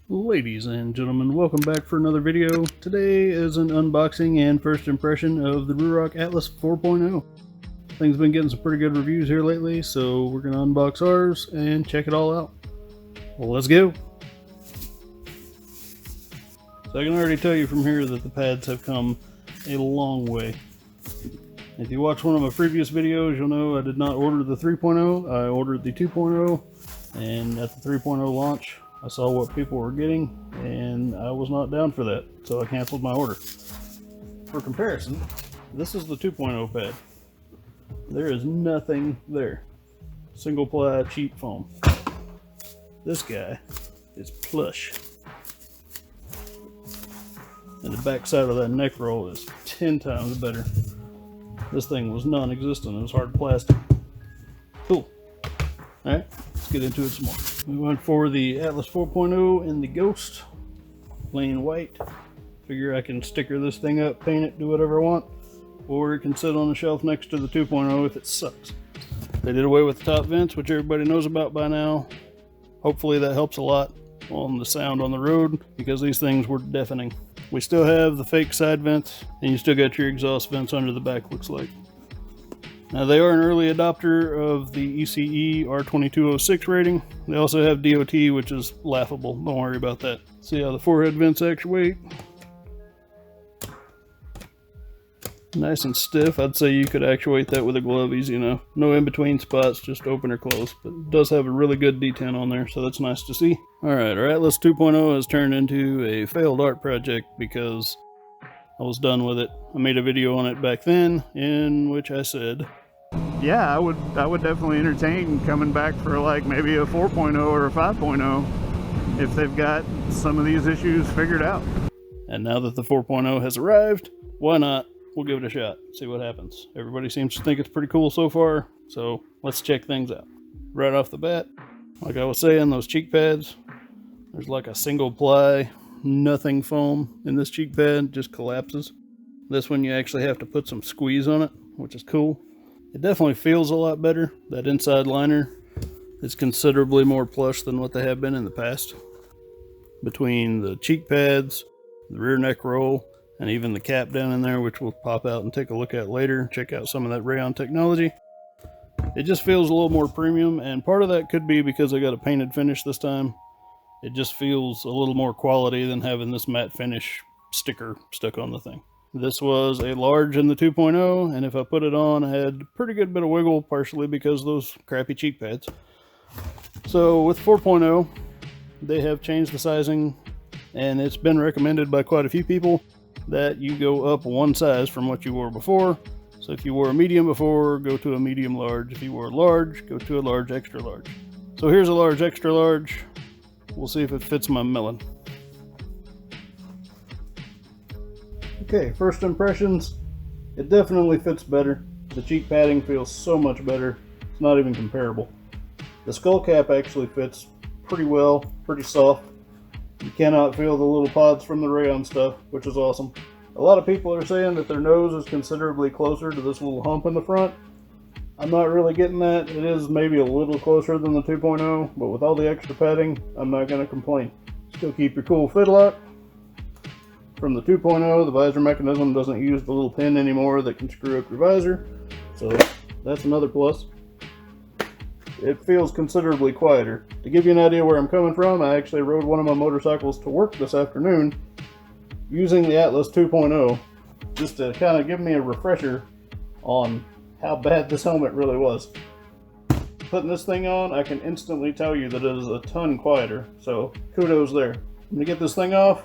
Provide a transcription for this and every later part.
Ladies and gentlemen, welcome back for another video. Today is an unboxing and first impression of the Ruroc Atlas 4.0. Things been getting some pretty good reviews here lately, so we're going to unbox ours and check it all out. Well, let's go! So I can already tell you from here that the pads have come a long way. If you watch one of my previous videos, you'll know I did not order the 3.0, I ordered the 2.0, and at the 3.0 launch, I saw what people were getting, and I was not down for that, so I canceled my order. For comparison, this is the 2.0 pad. There is nothing there. Single ply cheap foam. This guy is plush. And the back side of that neck roll is 10 times better. This thing was non-existent, it was hard plastic. Cool. Alright, let's get into it some more. We went for the Atlas 4.0 in the Ghost, plain white. Figure I can sticker this thing up, paint it, do whatever I want, or it can sit on the shelf next to the 2.0 if it sucks. They did away with the top vents, which everybody knows about by now. Hopefully that helps a lot on the sound on the road, because these things were deafening. We still have the fake side vents, and you still got your exhaust vents under the back, looks like. Now they are an early adopter of the ECE R2206 rating. They also have DOT, which is laughable. Don't worry about that. See how the forehead vents actuate? Nice and stiff. I'd say you could actuate that with a glove easy enough. No in-between spots, just open or close. But it does have a really good detent on there, so that's nice to see. Alright, our Atlas 2.0 has turned into a failed art project because I was done with it. I made a video on it back then in which I said, yeah, I would definitely entertain coming back for like maybe a 4.0 or a 5.0 if they've got some of these issues figured out. And now that the 4.0 has arrived, why not? We'll give it a shot, see what happens. Everybody seems to think it's pretty cool so far, so let's check things out. Right off the bat, like I was saying, those cheek pads, there's like a single ply, nothing foam in this cheek pad, just collapses. This one you actually have to put some squeeze on it, which is cool. It definitely feels a lot better. That inside liner is considerably more plush than what they have been in the past. Between the cheek pads, the rear neck roll, and even the cap down in there, which we'll pop out and take a look at later, check out some of that rayon technology. It just feels a little more premium, and part of that could be because I got a painted finish this time. It just feels a little more quality than having this matte finish sticker stuck on the thing. This was a large in the 2.0, and if I put it on, I had a pretty good bit of wiggle, partially because of those crappy cheek pads. So with 4.0, they have changed the sizing, and it's been recommended by quite a few people that you go up one size from what you wore before. So if you wore a medium before, go to a medium large. If you wore a large, go to a large extra large. So here's a large extra large. We'll see if it fits my melon. Okay, first impressions, it definitely fits better. The cheek padding feels so much better, it's not even comparable. The skull cap actually fits pretty well, pretty soft. You cannot feel the little pods from the rayon stuff, which is awesome. A lot of people are saying that their nose is considerably closer to this little hump in the front. I'm not really getting that. It is maybe a little closer than the 2.0, but with all the extra padding, I'm not going to complain. Still keep your cool fit lock. From the 2.0, the visor mechanism doesn't use the little pin anymore that can screw up your visor, so that's another plus. It feels considerably quieter. To give you an idea where I'm coming from, I actually rode one of my motorcycles to work this afternoon using the Atlas 2.0 just to kind of give me a refresher on how bad this helmet really was. Putting this thing on, I can instantly tell you that it is a ton quieter, so kudos there. I'm going to get this thing off,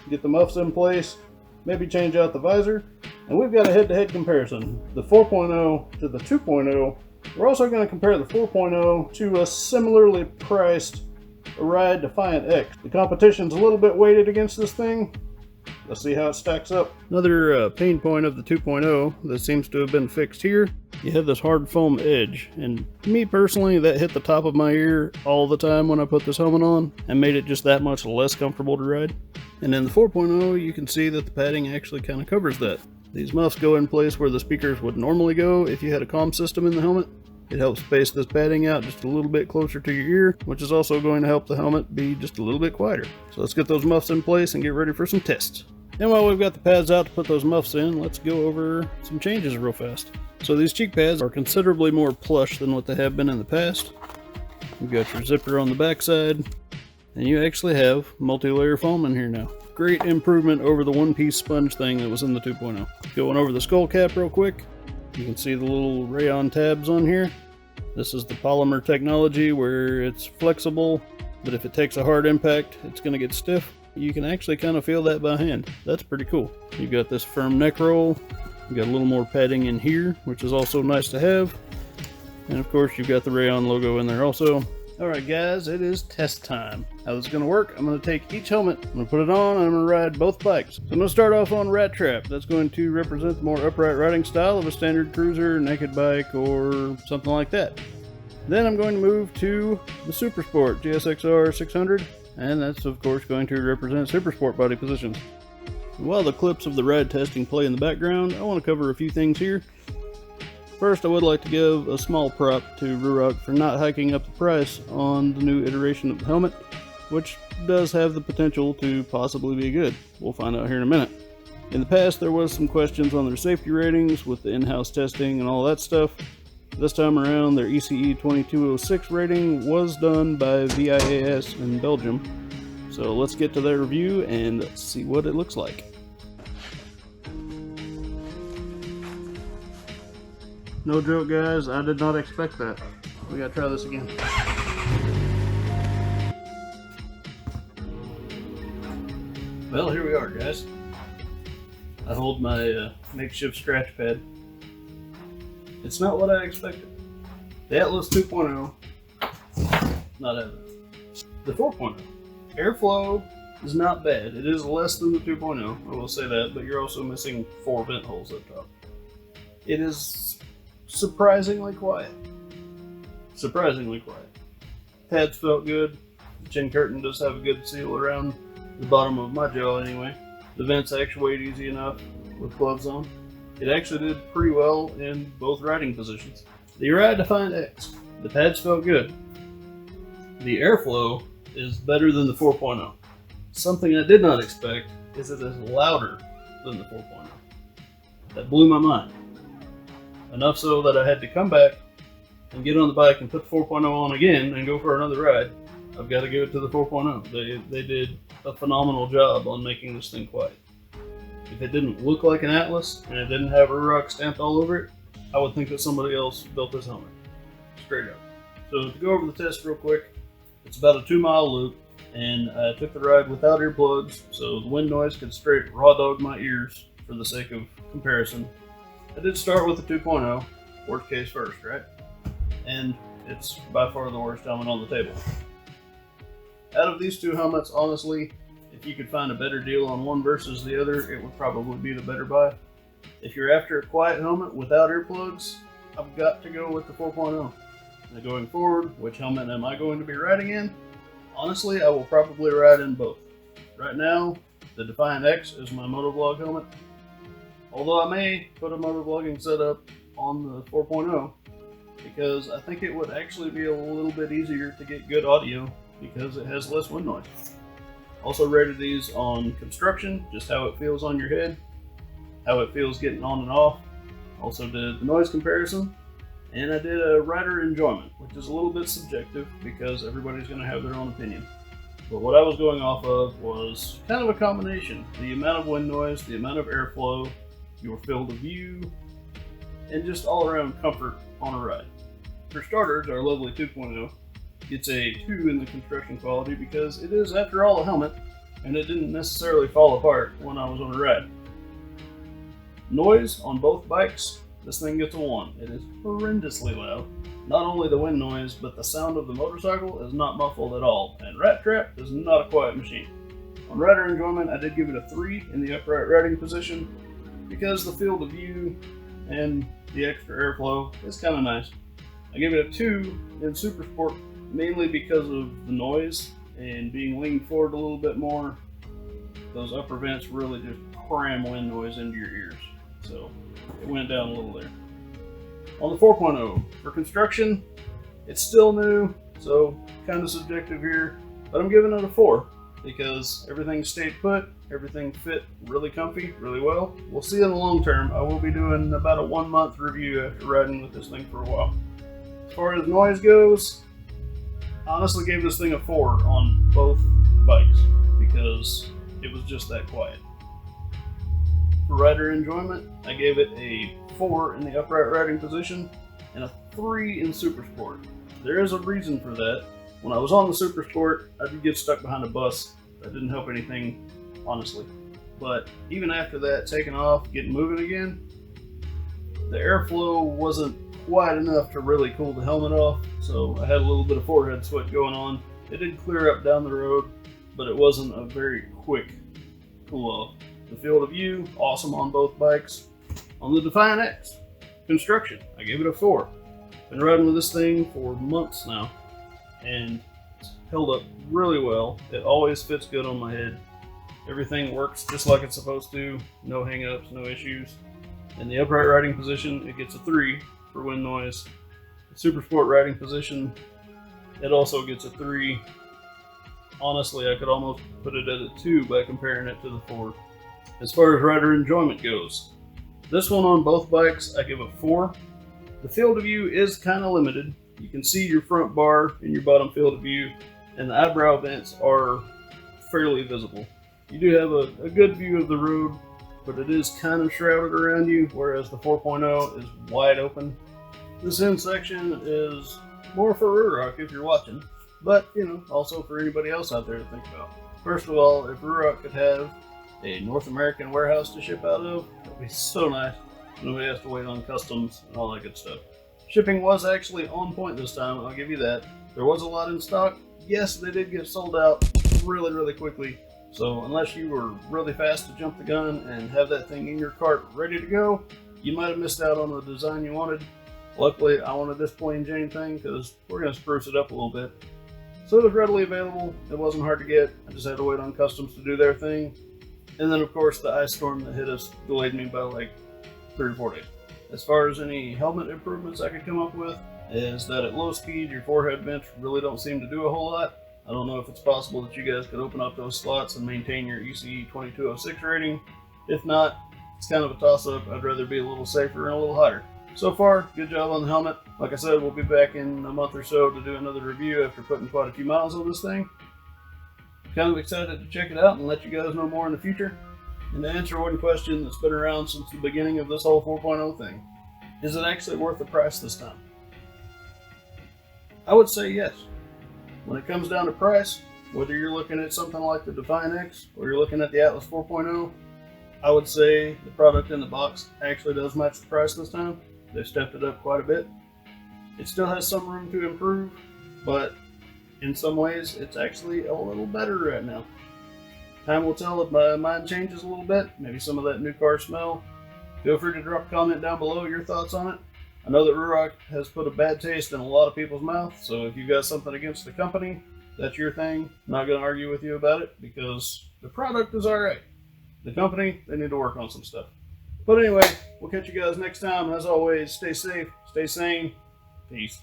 get the muffs in place, maybe change out the visor, and we've got a head-to-head comparison. The 4.0 to the 2.0. We're also going to compare the 4.0 to a similarly priced Arai Defiant-X. The competition's a little bit weighted against this thing. Let's see how it stacks up. Another pain point of the 2.0 that seems to have been fixed here. You have this hard foam edge, and me personally, that hit the top of my ear all the time when I put this helmet on and made it just that much less comfortable to ride. And in the 4.0, you can see that the padding actually kind of covers that. These muffs go in place where the speakers would normally go if you had a comm system in the helmet. It helps space this padding out just a little bit closer to your ear, which is also going to help the helmet be just a little bit quieter. So let's get those muffs in place and get ready for some tests. And while we've got the pads out to put those muffs in, let's go over some changes real fast. So these cheek pads are considerably more plush than what they have been in the past. You've got your zipper on the back side, and you actually have multi-layer foam in here now. Great improvement over the one-piece sponge thing that was in the 2.0. Going over the skull cap real quick, you can see the little rayon tabs on here. This is the polymer technology where it's flexible, but if it takes a hard impact, it's going to get stiff. You can actually kind of feel that by hand. That's pretty cool. You've got this firm neck roll. You've got a little more padding in here, which is also nice to have. And of course, you've got the rayon logo in there also. Alright guys, it is test time. How this is going to work, I'm going to take each helmet, I'm going to put it on, and I'm going to ride both bikes. So I'm going to start off on Rat Trap. That's going to represent the more upright riding style of a standard cruiser, naked bike, or something like that. Then I'm going to move to the Super Sport GSXR 600, and that's of course going to represent Super Sport body positions. While the clips of the ride testing play in the background, I want to cover a few things here. First, I would like to give a small prop to Ruroc for not hiking up the price on the new iteration of the helmet, which does have the potential to possibly be good. We'll find out here in a minute. In the past, there was some questions on their safety ratings with the in-house testing and all that stuff. This time around, their ECE 2206 rating was done by VIAS in Belgium. So let's get to their review and see what it looks like. No joke guys, I did not expect that. We gotta try this again. Well, here we are guys. I hold my makeshift scratch pad. It's not what I expected. The Atlas 2.0, not having it. The 4.0, airflow is not bad. It is less than the 2.0, I will say that, but you're also missing 4 vent holes up top. It is surprisingly quiet. Surprisingly quiet. Pads felt good. The chin curtain does have a good seal around the bottom of my jaw anyway. The vents actuate easy enough with gloves on. It actually did pretty well in both riding positions. The Arai Defiant-X. The pads felt good. The airflow is better than the 4.0. Something I did not expect is it is louder than the 4.0. That blew my mind. Enough so that I had to come back and get on the bike and put the 4.0 on again and go for another ride. I've got to give it to the 4.0. They did a phenomenal job on making this thing quiet. If it didn't look like an Atlas and it didn't have Ruroc stamped all over it, I would think that somebody else built this helmet. Straight up. So to go over the test real quick, it's about a 2-mile loop, and I took the ride without earplugs, so the wind noise could straight raw dog my ears for the sake of comparison. I did start with the 2.0, worst case first, right? And it's by far the worst helmet on the table. Out of these two helmets, honestly, if you could find a better deal on one versus the other, it would probably be the better buy. If you're after a quiet helmet without earplugs, I've got to go with the 4.0. Now going forward, which helmet am I going to be riding in? Honestly, I will probably ride in both. Right now, the Defiant-X is my motovlog helmet. Although I may put a motovlogging setup on the 4.0 because I think it would actually be a little bit easier to get good audio because it has less wind noise. Also rated these on construction, just how it feels on your head, how it feels getting on and off. Also did the noise comparison, and I did a rider enjoyment, which is a little bit subjective because everybody's going to have their own opinion. But what I was going off of was kind of a combination. The amount of wind noise, the amount of airflow, your field of view, and just all around comfort on a ride. For starters, our lovely 2.0 gets a 2 in the construction quality because it is, after all, a helmet, and it didn't necessarily fall apart when I was on a ride. Noise on both bikes, this thing gets a 1. It is horrendously loud. Not only the wind noise, but the sound of the motorcycle is not muffled at all, and Rat Trap is not a quiet machine. On rider enjoyment, I did give it a 3 in the upright riding position because the field of view and the extra airflow is kind of nice. I give it a 2 in Super Sport mainly because of the noise and being leaned forward a little bit more. Those upper vents really just cram wind noise into your ears, so it went down a little there. On the 4.0, for construction, it's still new, so kind of subjective here, but I'm giving it a 4 because everything stayed put, everything fit really comfy, really well. We'll see in the long term. I will be doing about a 1-month review after riding with this thing for a while. As far as noise goes, I honestly gave this thing a 4 on both bikes because it was just that quiet. For rider enjoyment, I gave it a 4 in the upright riding position and a 3 in Super Sport. There is a reason for that. When I was on the Super Sport, I did get stuck behind a bus. That didn't help anything, honestly. But even after that, taking off, getting moving again, the airflow wasn't quite enough to really cool the helmet off, so I had a little bit of forehead sweat going on. It did clear up down the road, but it wasn't a very quick cool off. The field of view, awesome on both bikes. On the Defiant-X, construction, I gave it a 4. Been riding with this thing for months now, and it's held up really well. It always fits good on my head. Everything works just like it's supposed to. No hang-ups, no issues. In the upright riding position, it gets a 3 for wind noise. The Super Sport riding position, it also gets a 3. Honestly, I could almost put it at a 2 by comparing it to the 4. As far as rider enjoyment goes, this one on both bikes, I give a 4. The field of view is kind of limited. You can see your front bar in your bottom field of view, and the eyebrow vents are fairly visible. You do have a good view of the road, but it is kind of shrouded around you, whereas the 4.0 is wide open. This end section is more for Ruroc if you're watching, but also for anybody else out there to think about. First of all, if Ruroc could have a North American warehouse to ship out of, that'd be so nice. Nobody has to wait on customs and all that good stuff. Shipping was actually on point this time, I'll give you that. There was a lot in stock. Yes, they did get sold out really, really quickly. So unless you were really fast to jump the gun and have that thing in your cart ready to go, you might have missed out on the design you wanted. Luckily, I wanted this plain Jane thing because we're going to spruce it up a little bit. So it was readily available. It wasn't hard to get. I just had to wait on customs to do their thing. And then, of course, the ice storm that hit us delayed me by like 3 or 4 days. As far as any helmet improvements I could come up with, is that at low speed, your forehead vents really don't seem to do a whole lot. I don't know if it's possible that you guys could open up those slots and maintain your ECE 2206 rating. If not, it's kind of a toss-up. I'd rather be a little safer and a little higher. So far, good job on the helmet. Like I said, we'll be back in a month or so to do another review after putting quite a few miles on this thing. Kind of excited to check it out and let you guys know more in the future. And to answer one question that's been around since the beginning of this whole 4.0 thing, is it actually worth the price this time? I would say yes. When it comes down to price, whether you're looking at something like the Defiant-X or you're looking at the Atlas 4.0, I would say the product in the box actually does match the price this time. They've stepped it up quite a bit. It still has some room to improve, but in some ways it's actually a little better right now. Time will tell if my mind changes a little bit, maybe some of that new car smell. Feel free to drop a comment down below your thoughts on it. I know that Ruroc has put a bad taste in a lot of people's mouth, so if you've got something against the company, that's your thing. I'm not going to argue with you about it because the product is alright. The company, they need to work on some stuff. But anyway, we'll catch you guys next time. As always, stay safe, stay sane. Peace.